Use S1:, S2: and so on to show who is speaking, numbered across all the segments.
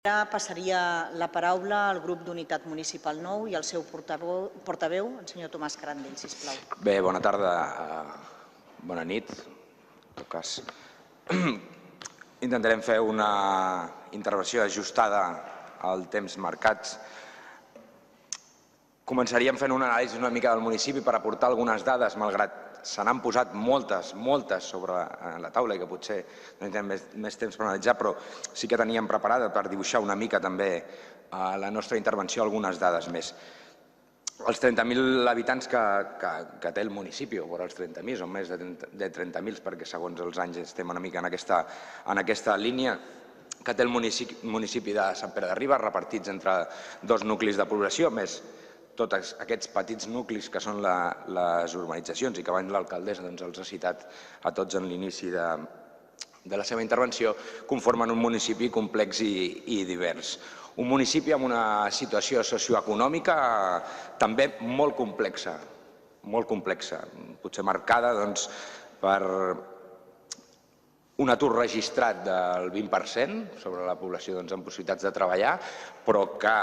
S1: Ara passaria la paraula al grup d'Unitat Municipal Nou i al seu portaveu, el senyor Tomàs Carandell, sisplau.
S2: Bé, bona tarda, bona nit. En tot cas, intentarem fer una intervenció ajustada al temps marcats. Començaríem fent una anàlisi una mica del municipi per aportar algunes dades, malgrat se n'han posat moltes sobre la taula i que potser no tindrem més temps per analitzar, però sí que teníem preparada per dibuixar una mica també a la nostra intervenció algunes dades més. Els 30.000 habitants que té el municipi, o vora els 30.000, són més de 30.000, perquè segons els anys estem una mica en aquesta línia, que té el municipi de Sant Pere de Ribes, repartits entre dos nuclis de població, més tots aquests petits nuclis que són les urbanitzacions i que abans l'alcaldessa els ha citat a tots en l'inici de la seva intervenció, conformen un municipi complex i divers. Un municipi amb una situació socioeconòmica també molt complexa, potser marcada per un atur registrat del 20% sobre la població amb possibilitats de treballar, però que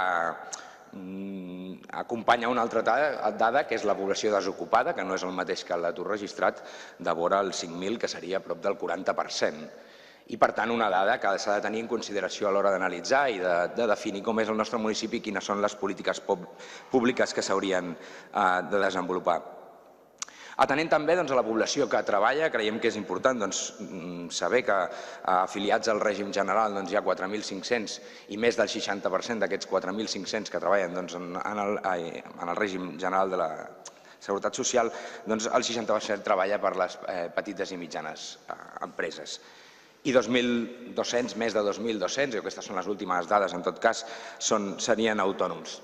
S2: acompanya una altra dada, que és la població desocupada, que no és el mateix que l'atur registrat, de vora els 5.000, que seria a prop del 40%. I, per tant, una dada que s'ha de tenir en consideració a l'hora d'analitzar i de definir com és el nostre municipi i quines són les polítiques públiques que s'haurien de desenvolupar. Atenent també a la població que treballa, creiem que és important saber que afiliats al règim general hi ha 4.500 i més del 60% d'aquests 4.500 que treballen en el règim general de la Seguretat Social, el 60% treballa per les petites i mitjanes empreses. I 2.200, més de 2.200, i aquestes són les últimes dades en tot cas, serien autònoms.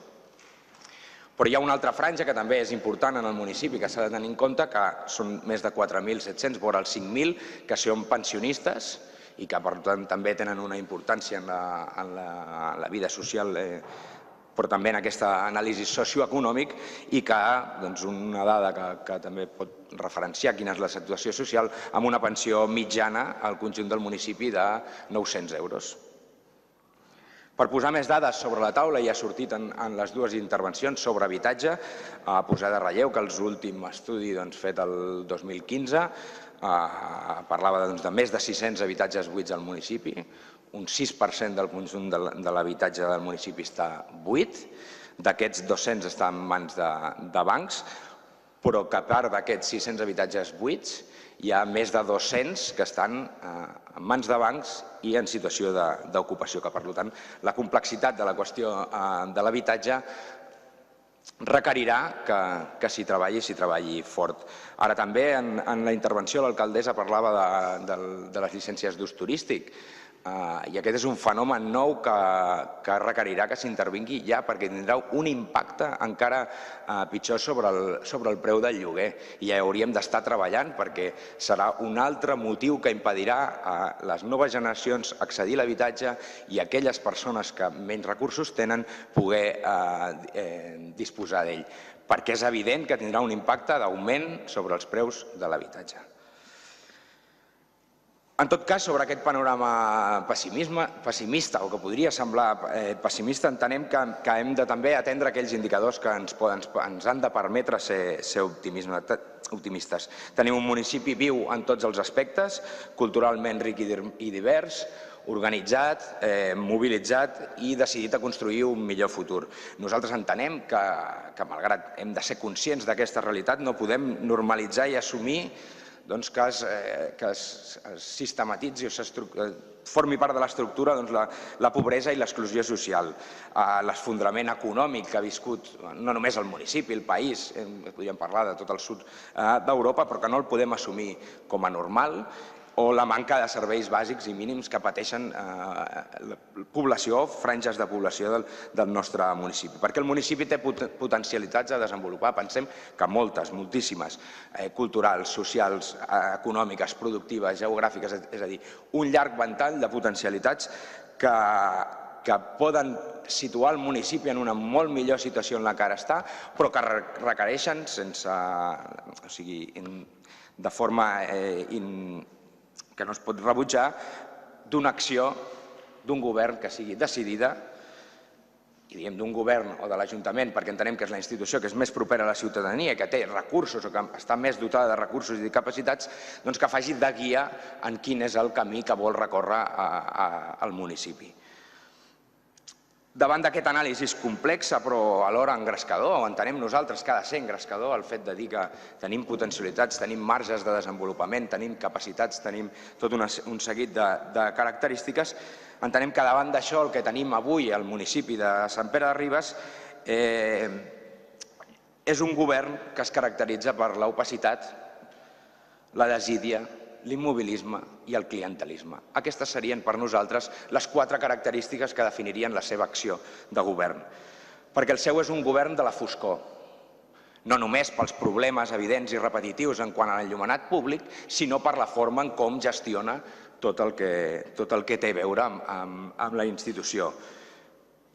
S2: Però hi ha una altra franja que també és important en el municipi, que s'ha de tenir en compte, que són més de 4.700, vora els 5.000, que són pensionistes i que per tant també tenen una importància en la vida social, però també en aquesta anàlisi socioeconòmic, i que una dada que també pot referenciar quina és la situació social, amb una pensió mitjana al conjunt del municipi de 900 euros. Per posar més dades sobre la taula, i ha sortit en les dues intervencions sobre habitatge, posar de relleu que l'últim estudi fet el 2015 parlava de més de 600 habitatges buits al municipi, un 6% del conjunt de l'habitatge del municipi està buit, d'aquests 200 estan en mans de bancs, però que a part d'aquests 600 habitatges buits hi ha més de 200 que estan en mans de bancs i en situació d'ocupació, que per tant la complexitat de la qüestió de l'habitatge requerirà que s'hi treballi fort. Ara també en la intervenció l'alcaldessa parlava de les llicències d'ús turístic, i aquest és un fenomen nou que requerirà que s'intervingui ja, perquè tindrà un impacte encara pitjor sobre el preu del lloguer, i ja hauríem d'estar treballant perquè serà un altre motiu que impedirà a les noves generacions accedir a l'habitatge i a aquelles persones que menys recursos tenen poder disposar d'ell, perquè és evident que tindrà un impacte d'augment sobre els preus de l'habitatge. En tot cas, sobre aquest panorama pessimista, o que podria semblar pessimista, entenem que hem de també atendre aquells indicadors que ens han de permetre ser optimistes. Tenim un municipi viu en tots els aspectes, culturalment ric i divers, organitzat, mobilitzat i decidit a construir un millor futur. Nosaltres entenem que malgrat hem de ser conscients d'aquesta realitat, no podem normalitzar i assumir que es sistematitzi o formi part de l'estructura la pobresa i l'exclusió social, l'esfondrament econòmic que ha viscut no només el municipi, el país, podríem parlar de tot el sud d'Europa, però que no el podem assumir com a normal, o la manca de serveis bàsics i mínims que pateixen franges de població del nostre municipi. Perquè el municipi té potencialitats a desenvolupar, pensem que moltíssimes, culturals, socials, econòmiques, productives, geogràfiques, és a dir, un llarg ventall de potencialitats que poden situar el municipi en una molt millor situació en la que ara està, però que requereixen, de forma que no es pot rebutjar, d'una acció d'un govern que sigui decidida, i diem d'un govern o de l'Ajuntament perquè entenem que és la institució que és més propera a la ciutadania, que té recursos o que està més dotada de recursos i de capacitats, doncs que faci de guia en quin és el camí que vol recórrer al municipi. Davant d'aquest anàlisi complexa però alhora engrescador, o entenem nosaltres que ha de ser engrescador el fet de dir que tenim potencialitats, tenim marges de desenvolupament, tenim capacitats, tenim tot un seguit de característiques, entenem que davant d'això el que tenim avui al municipi de Sant Pere de Ribes és un govern que es caracteritza per l'opacitat, la desídia, l'immobilisme i el clientelisme. Aquestes serien per nosaltres les 4 característiques que definirien la seva acció de govern. Perquè el seu és un govern de la foscor, no només pels problemes evidents i repetitius en quant a l'enllumenat públic, sinó per la forma en com gestiona tot el que té a veure amb la institució.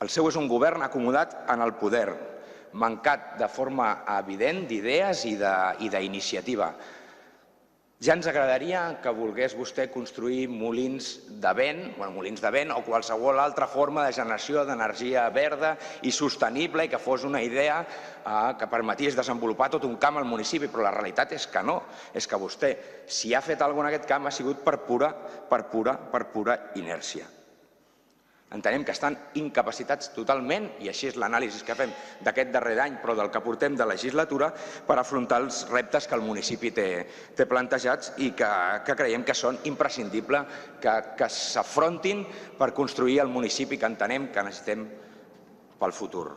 S2: El seu és un govern acomodat en el poder, mancat de forma evident d'idees i d'iniciativa. Ja ens agradaria que volgués vostè construir molins de vent o qualsevol altra forma de generació d'energia verda i sostenible i que fos una idea que permetés desenvolupar tot un camp al municipi, però la realitat és que no. És que vostè, si ha fet alguna cosa en aquest camp, ha sigut per pura inèrcia. Entenem que estan incapacitats totalment, i així és l'anàlisi que fem d'aquest darrer any, però del que portem de legislatura, per afrontar els reptes que el municipi té plantejats i que creiem que són imprescindibles que s'afrontin per construir el municipi que entenem que necessitem pel futur.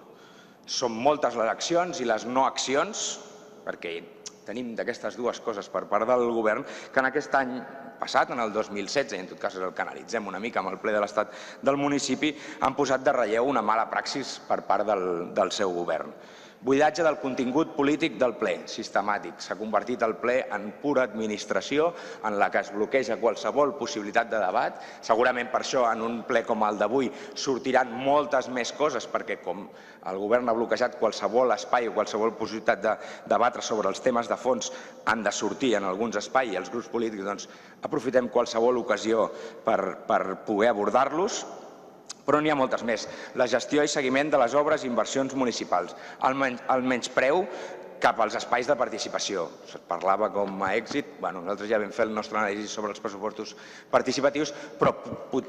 S2: Són moltes les accions i les no accions, perquè tenim d'aquestes dues coses per part del govern, que en aquest any passat, en el 2016, i en tot cas és el que analitzem una mica amb el ple de l'Estat del municipi, han posat de relleu una mala praxis per part del seu govern. Buidatge del contingut polític del ple, sistemàtic. S'ha convertit el ple en pura administració en la que es bloqueja qualsevol possibilitat de debat. Segurament per això en un ple com el d'avui sortiran moltes més coses perquè com el govern ha bloquejat qualsevol espai o qualsevol possibilitat de debatre sobre els temes de fons han de sortir en alguns espais i els grups polítics doncs aprofitem qualsevol ocasió per poder abordar-los. Però n'hi ha moltes més. La gestió i seguiment de les obres i inversions municipals. El menyspreu cap als espais de participació. Es parlava com a èxit, nosaltres ja vam fer el nostre anàlisi sobre els pressupostos participatius, però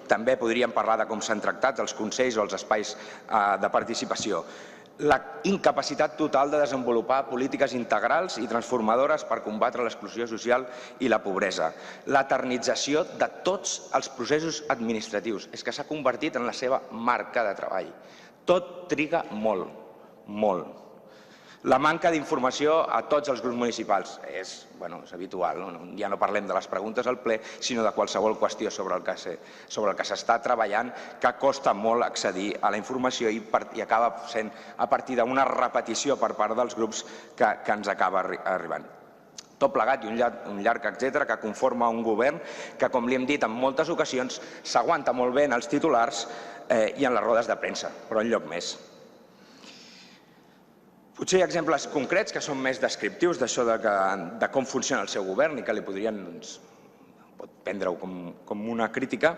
S2: també podríem parlar de com s'han tractat els consells o els espais de participació. La incapacitat total de desenvolupar polítiques integrals i transformadores per combatre l'exclusió social i la pobresa. L'eternització de tots els processos administratius. És que s'ha convertit en la seva marca de treball. Tot triga molt, molt. La manca d'informació a tots els grups municipals és habitual. Ja no parlem de les preguntes al ple, sinó de qualsevol qüestió sobre el que s'està treballant, que costa molt accedir a la informació i acaba sent a partir d'una repetició per part dels grups que ens acaba arribant. Tot plegat i un llarg etcètera que conforma un govern que, com li hem dit en moltes ocasions, s'aguanta molt bé en els titulars i en les rodes de premsa, però enlloc més. Potser hi ha exemples concrets que són més descriptius d'això de com funciona el seu govern i que li podrien prendre-ho com una crítica,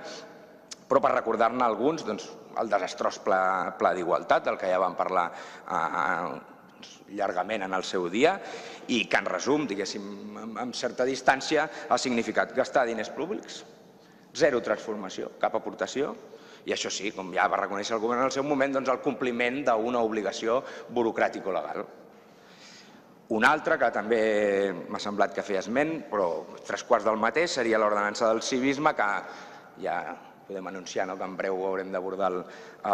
S2: però per recordar-ne alguns, el desastrós pla d'igualtat, del que ja vam parlar llargament en el seu dia i que en resum, diguéssim, amb certa distància, ha significat gastar diners públics, zero transformació, cap aportació, i això sí, com ja va reconèixer el govern en el seu moment, el compliment d'una obligació burocràtico-legal. Un altre, que també m'ha semblat que feia esment, però 3/4 del mateix, seria l'ordenança del civisme, que ja podem anunciar que en breu haurem d'abordar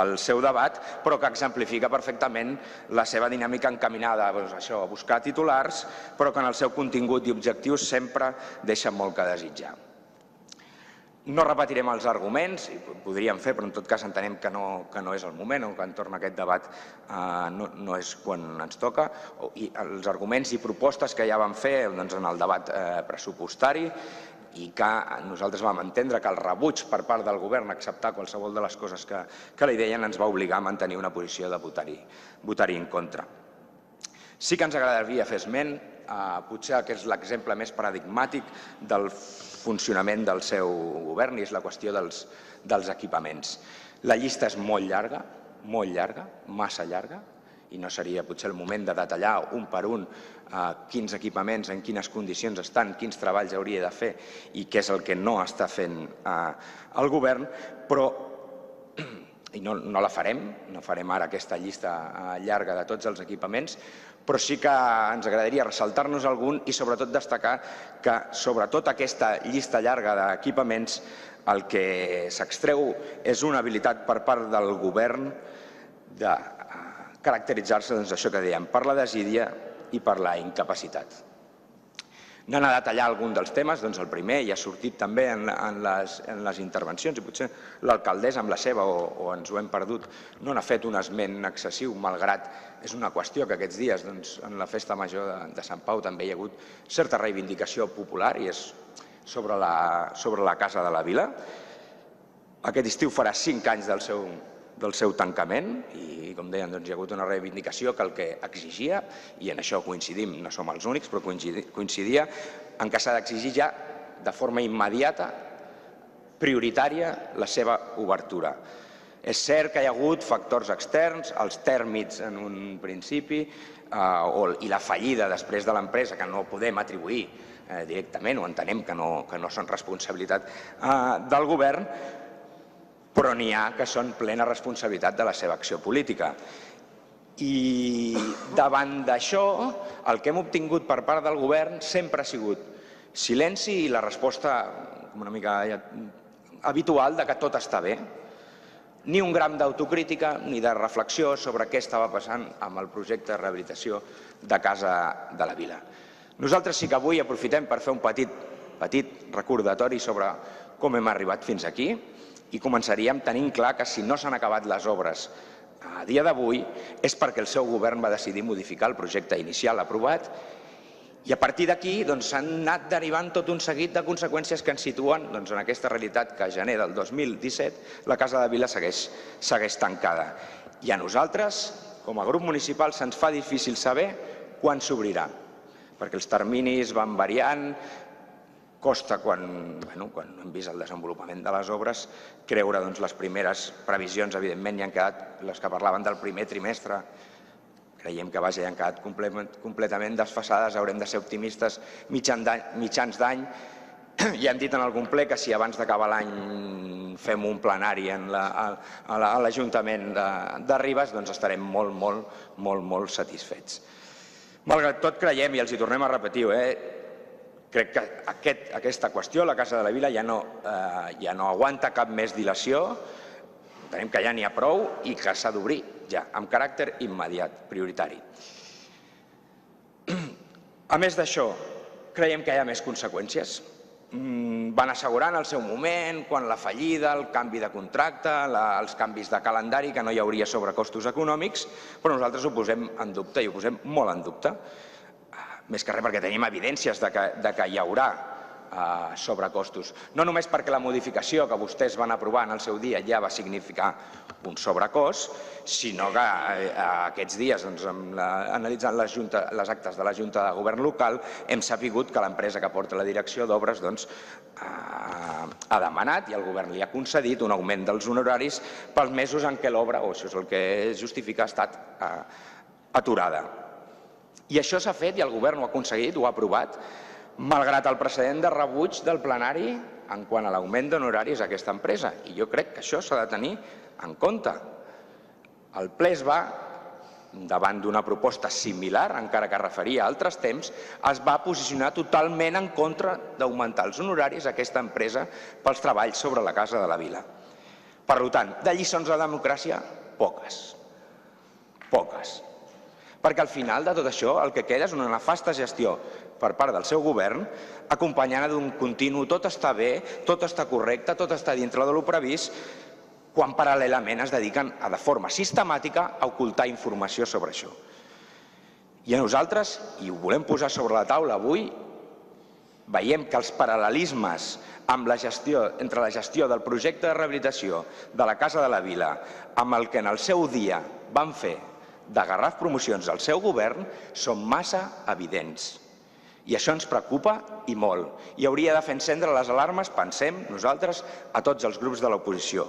S2: el seu debat, però que exemplifica perfectament la seva dinàmica encaminada a buscar titulars, però que en el seu contingut i objectius sempre deixa molt que desitjar. No repetirem els arguments, i podríem fer, però en tot cas entenem que no és el moment, o que entorn a aquest debat no és quan ens toca, i els arguments i propostes que ja vam fer en el debat pressupostari i que nosaltres vam entendre que el rebuig per part del govern a acceptar qualsevol de les coses que li deien ens va obligar a mantenir una posició de votar-hi en contra. Sí que ens agradaria fer esment, potser que és l'exemple més paradigmàtic del funcionament del seu govern, i és la qüestió dels equipaments. La llista és molt llarga, massa llarga, i no seria potser el moment de detallar un per un quins equipaments, en quines condicions estan, quins treballs hauria de fer i què és el que no està fent el govern, però no la farem, no farem ara aquesta llista llarga de tots els equipaments, però sí que ens agradaria ressaltar-nos algun i sobretot destacar que sobretot aquesta llista llarga d'equipaments el que s'extreu és una habilitat per part del govern de caracteritzar-se d'això que dèiem, per la desídia i per la incapacitat. Anant a detallar algun dels temes, doncs el primer ja ha sortit també en les intervencions i potser l'alcaldessa amb la seva, o ens ho hem perdut, no n'ha fet un esment excessiu, malgrat és una qüestió que aquests dies en la festa major de Sant Pau també hi ha hagut certa reivindicació popular i és sobre la Casa de la Vila. Aquest estiu farà 5 anys del seu tancament i, com deien, hi ha hagut una reivindicació que el que exigia, i en això coincidim, no som els únics, però coincidia en que s'ha d'exigir ja de forma immediata, prioritària, la seva obertura. És cert que hi ha hagut factors externs, els tèrmits en un principi i la fallida després de l'empresa, que no podem atribuir directament, o entenem que no són responsabilitat del govern, però n'hi ha que són plena responsabilitat de la seva acció política. I davant d'això, el que hem obtingut per part del govern sempre ha sigut silenci i la resposta una mica habitual de que tot està bé. Ni un gram d'autocrítica ni de reflexió sobre què estava passant amb el projecte de rehabilitació de Casa de la Vila. Nosaltres sí que avui aprofitem per fer un petit recordatori sobre com hem arribat fins aquí, i començaríem tenint clar que si no s'han acabat les obres a dia d'avui és perquè el seu govern va decidir modificar el projecte inicial aprovat i a partir d'aquí s'han anat derivant tot un seguit de conseqüències que ens situen en aquesta realitat que a gener del 2017 la Casa de la Vila segueix tancada. I a nosaltres, com a grup municipal, se'ns fa difícil saber quan s'obrirà, perquè els terminis van variant. Costa, quan hem vist el desenvolupament de les obres, creure les primeres previsions, evidentment, hi han quedat les que parlaven del primer trimestre. Creiem que ja han quedat completament desfasades, haurem de ser optimistes mitjans d'any. Ja hem dit en algun ple que si abans d'acabar l'any fem un plenari a l'Ajuntament de Ribes, doncs estarem molt satisfets. Malgrat tot, creiem, i els hi tornem a repetir, crec que aquesta qüestió, la Casa de la Vila, ja no aguanta cap més dilació, entenem que ja n'hi ha prou i que s'ha d'obrir ja, amb caràcter immediat, prioritari. A més d'això, creiem que hi ha més conseqüències. Van assegurar en el seu moment, quan la fallida, el canvi de contracte, els canvis de calendari, que no hi hauria sobrecostos econòmics, però nosaltres ho posem en dubte, i ho posem molt en dubte. Més que res perquè tenim evidències que hi haurà sobrecostos. No només perquè la modificació que vostès van aprovar en el seu dia ja va significar un sobrecost, sinó que aquests dies, analitzant les actes de la Junta de Govern local, hem sabut que l'empresa que porta la direcció d'obres ha demanat i el govern li ha concedit un augment dels honoraris pels mesos en què l'obra, o això és el que justifica, ha estat aturada. I això s'ha fet i el govern ho ha aconseguit, ho ha aprovat, malgrat el precedent de rebuig del plenari en quant a l'augment d'honoraris a aquesta empresa. I jo crec que això s'ha de tenir en compte. El ple es va, davant d'una proposta similar, encara que referia a altres temps, es va posicionar totalment en contra d'augmentar els honoraris a aquesta empresa pels treballs sobre la Casa de la Vila. Per tant, de lliçons de democràcia, poques. Perquè al final de tot això el que queda és una nefasta gestió per part del seu govern, acompanyada d'un continu tot està bé, tot està correcte, tot està dintre de lo previst, quan paral·lelament es dediquen de forma sistemàtica a ocultar informació sobre això. I a nosaltres, i ho volem posar sobre la taula avui, veiem que els paral·lelismes entre la gestió del projecte de rehabilitació de la Casa de la Vila amb el que en el seu dia van fer de Garraf Promocions del seu govern són massa evidents. I això ens preocupa i molt. I hauria de fer encendre les alarmes, pensem nosaltres, a tots els grups de l'oposició.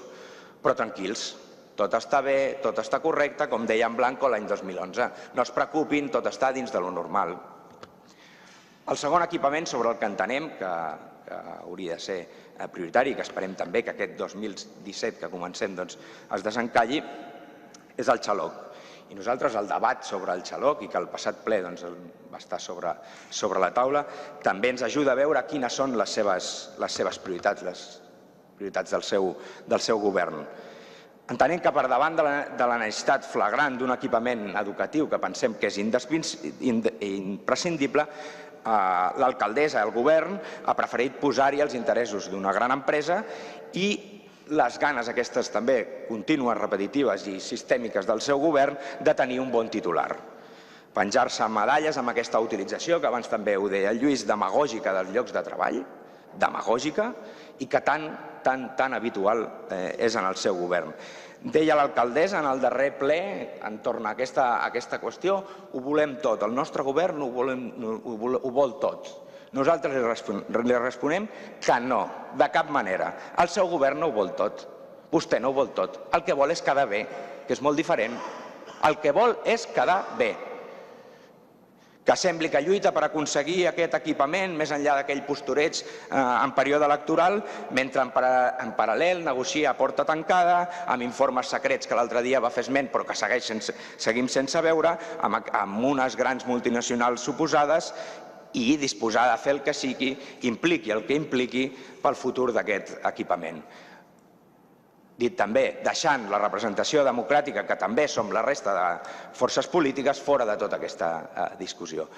S2: Però tranquils, tot està bé, tot està correcte, com deia en Blanco l'any 2011. No es preocupin, tot està dins de lo normal. El segon equipament sobre el que entenem que hauria de ser prioritari, que esperem també que aquest 2017 que comencem es desencalli, és el xaloc. I nosaltres el debat sobre el xaloc, i que el passat ple va estar sobre la taula, també ens ajuda a veure quines són les seves prioritats, les prioritats del seu govern. Entenem que per davant de la necessitat flagrant d'un equipament educatiu que pensem que és imprescindible, l'alcaldessa i el govern ha preferit posar-hi els interessos d'una gran empresa i les ganes aquestes també contínues, repetitives i sistèmiques del seu govern de tenir un bon titular. Penjar-se medalles amb aquesta utilització, que abans també ho deia el Lluís, demagògica dels llocs de treball, demagògica, i que tan habitual és en el seu govern. Deia l'alcaldessa en el darrer ple, entorn a aquesta qüestió, ho volem tot, el nostre govern ho vol tot. Nosaltres li responem que no, de cap manera. El seu govern no ho vol tot, vostè no ho vol tot. El que vol és quedar bé, que és molt diferent. El que vol és quedar bé. Que sembli que lluita per aconseguir aquest equipament més enllà d'aquell postureig en període electoral, mentre en paral·lel negocia a porta tancada, amb informes secrets que l'altre dia va fer esment però que seguim sense veure, amb unes grans multinacionals suposades, i disposada a fer el que sigui, impliqui el que impliqui pel futur d'aquest equipament. Dit també, deixant la representació democràtica, que també som la resta de forces polítiques, fora de tota aquesta discussió.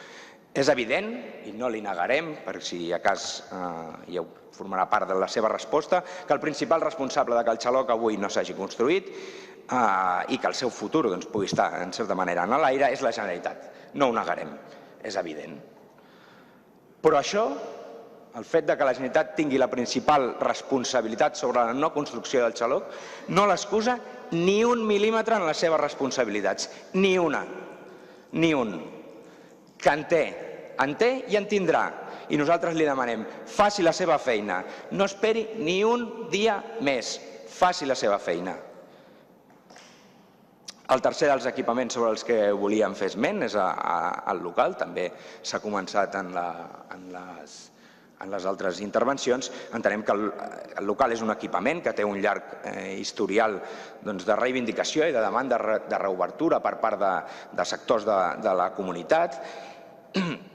S2: És evident, i no li negarem, per si a cas ja formarà part de la seva resposta, que el principal responsable que el xaloc avui no s'hagi construït i que el seu futur pugui estar, en certa manera, en l'aire, és la Generalitat. No ho negarem, és evident. Però això, el fet que la Generalitat tingui la principal responsabilitat sobre la no construcció del xaloc, no l'excusa ni un mil·límetre en les seves responsabilitats. Ni una. Ni un. Que en té i en tindrà. I nosaltres li demanem, faci la seva feina. No esperi ni un dia més. Faci la seva feina. El tercer dels equipaments sobre els que volíem fer esment és el local. També s'ha començat en les altres intervencions. Entenem que el local és un equipament que té un llarg historial de reivindicació i de demanda de reobertura per part de sectors de la comunitat.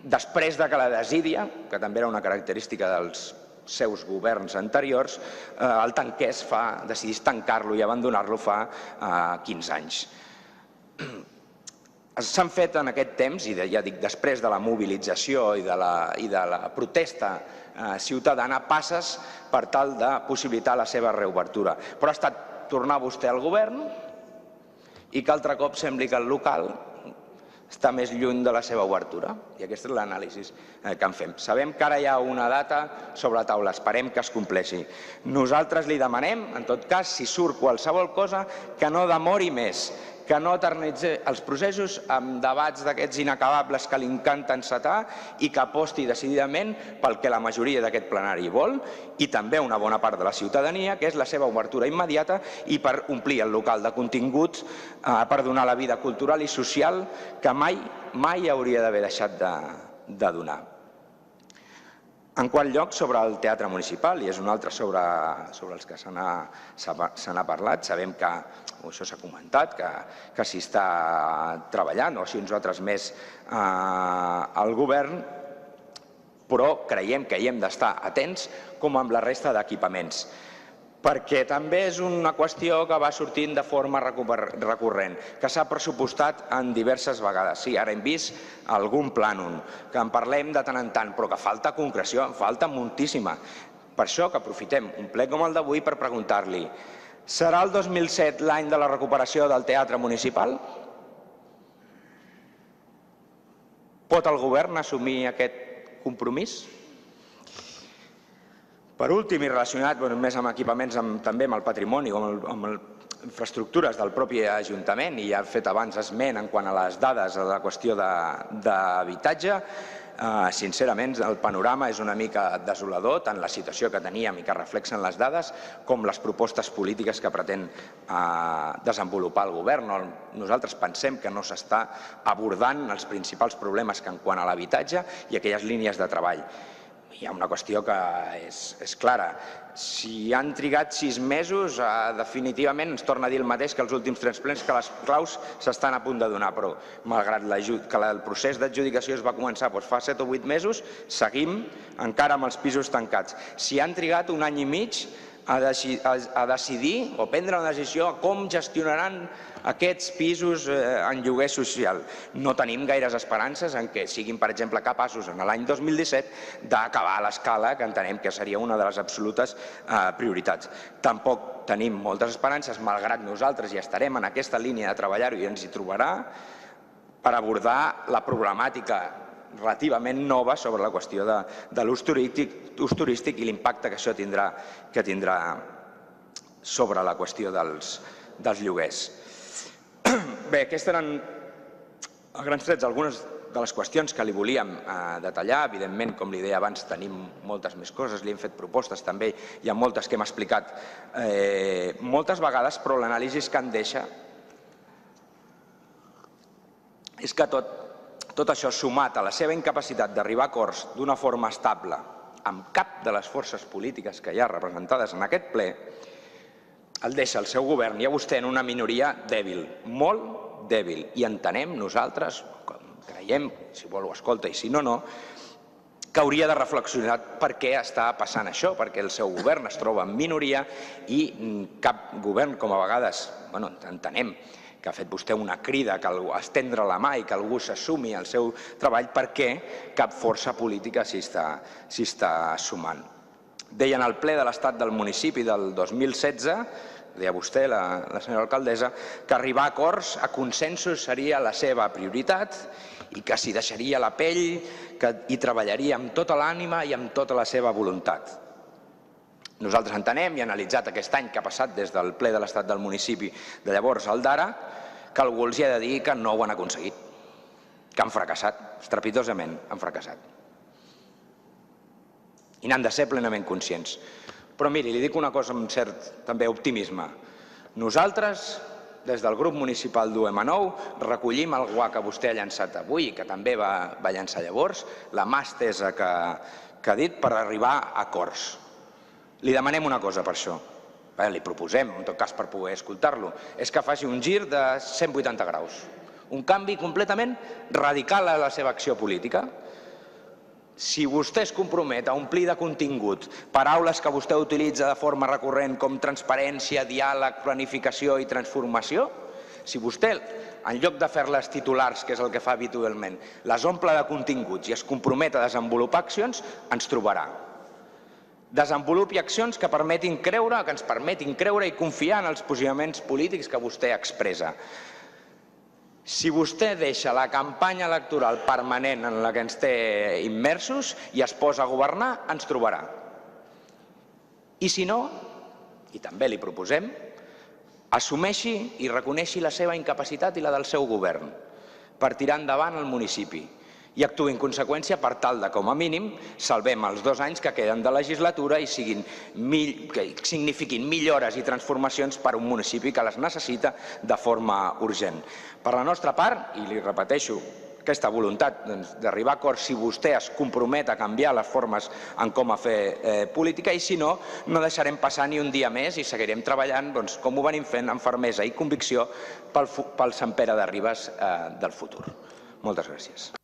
S2: Després que la desídia, que també era una característica dels seus governs anteriors, el tanqués decidís tancar-lo i abandonar-lo fa 15 anys. S'han fet en aquest temps, i ja dic, després de la mobilització i de la protesta ciutadana, passes per tal de possibilitar la seva reobertura. Però ha estat tornar vostè al govern i que altre cop sembli que el local està més lluny de la seva obertura. I aquesta és l'anàlisi que en fem. Sabem que ara hi ha una data sobre la taula, esperem que es compleixi. Nosaltres li demanem, en tot cas, si surt qualsevol cosa, que no demori més, que no eternitzi els processos amb debats d'aquests inacabables que li encanta encetar i que aposti decididament pel que la majoria d'aquest plenari vol i també una bona part de la ciutadania, que és la seva obertura immediata i per omplir el local de continguts, per donar la vida cultural i social que mai hauria d'haver deixat de donar. En quart lloc, sobre el teatre municipal, i és un altre sobre els que se n'ha parlat, sabem que, això s'ha comentat, que s'hi està treballant, o així uns altres més al govern, però creiem que hi hem d'estar atents com amb la resta d'equipaments. Perquè també és una qüestió que va sortint de forma recurrent, que s'ha pressupostat en diverses vegades. Sí, ara hem vist algun plànol, que en parlem de tant en tant, però que falta concreció, en falta moltíssima. Per això que aprofitem un ple com el d'avui per preguntar-li: serà el 2007 l'any de la recuperació del teatre municipal? Pot el govern assumir aquest compromís? Per últim, i relacionat més amb equipaments, també amb el patrimoni o amb infraestructures del propi Ajuntament, i ja he fet abans esment en quant a les dades de la qüestió d'habitatge. Sincerament, el panorama és una mica desolador, tant la situació que teníem i que reflexen les dades, com les propostes polítiques que pretén desenvolupar el govern. Nosaltres pensem que no s'està abordant els principals problemes que en quant a l'habitatge i aquelles línies de treball. Hi ha una qüestió que és clara. Si han trigat 6 mesos, definitivament ens torna a dir el mateix que els últims 3 plens, que les claus s'estan a punt de donar, però malgrat que el procés d'adjudicació es va començar fa 7 o 8 mesos, seguim encara amb els pisos tancats. Si han trigat 1 any i mig a decidir o prendre una decisió a com gestionaran aquests pisos en lloguer social. No tenim gaires esperances en què siguin, per exemple, capaços en l'any 2017 d'acabar l'escala, que entenem que seria una de les absolutes prioritats. Tampoc tenim moltes esperances, malgrat nosaltres ja estarem en aquesta línia de treballar-ho i ens hi trobarà, per abordar la problemàtica relativament nova sobre la qüestió de l'ús turístic i l'impacte que això tindrà sobre la qüestió dels lloguers. Bé, aquestes eren, a grans trets, algunes de les qüestions que li volíem detallar. Evidentment, com li deia abans, tenim moltes més coses, li hem fet propostes també, hi ha moltes que hem explicat moltes vegades, però l'anàlisi que en deixa és que tot això sumat a la seva incapacitat d'arribar a acords d'una forma estable amb cap de les forces polítiques que hi ha representades en aquest ple, el deixa el seu govern i a vostè en una minoria dèbil, molt dèbil. I entenem nosaltres, creiem, si vol ho escolta i si no, no, que hauria de reflexionar per què està passant això, perquè el seu govern es troba en minoria i cap govern, com a vegades entenem que ha fet vostè una crida a estendre la mà i que algú s'assumi al seu treball, perquè cap força política s'hi està sumant. Deia en el ple de l'Estat del municipi del 2016, deia vostè, la senyora alcaldessa, que arribar a acords, a consensos, seria la seva prioritat i que s'hi deixaria la pell, que hi treballaria amb tota l'ànima i amb tota la seva voluntat. Nosaltres entenem, i analitzat aquest any que ha passat des del ple de l'Estat del municipi de llavors al d'ara, que algú els ha de dir que no ho han aconseguit, que han fracassat, estrepitosament han fracassat. I n'han de ser plenament conscients. Però miri, li dic una cosa amb cert també optimisme. Nosaltres, des del grup municipal d'UM9, recollim el guà que vostè ha llançat avui i que també va llançar llavors, la mà estesa que ha dit per arribar a acords. Li demanem una cosa per això, li proposem, en tot cas per poder escoltar-lo, és que faci un gir de 180 graus, un canvi completament radical a la seva acció política. Si vostè es compromet a omplir de contingut paraules que vostè utilitza de forma recurrent com transparència, diàleg, planificació i transformació, si vostè, en lloc de fer-les titulars, que és el que fa habitualment, les omple de continguts i es compromet a desenvolupar accions, ens trobarà. Desenvolupi accions que ens permetin creure i confiar en els posicionaments polítics que vostè expressa. Si vostè deixa la campanya electoral permanent en la que ens té immersos i es posa a governar, ens trobarà. I si no, i també li proposem, assumeixi i reconeixi la seva incapacitat i la del seu govern per tirar endavant el municipi i actuï en conseqüència per tal de, com a mínim, salvem els 2 anys que queden de legislatura i signifiquin millores i transformacions per a un municipi que les necessita de forma urgent. Per la nostra part, i li repeteixo, aquesta voluntat d'arribar a acords si vostè es compromet a canviar les formes en com a fer política i si no, no deixarem passar ni un dia més i seguirem treballant com ho venim fent amb fermesa i convicció pel Sant Pere de Ribes del futur. Moltes gràcies.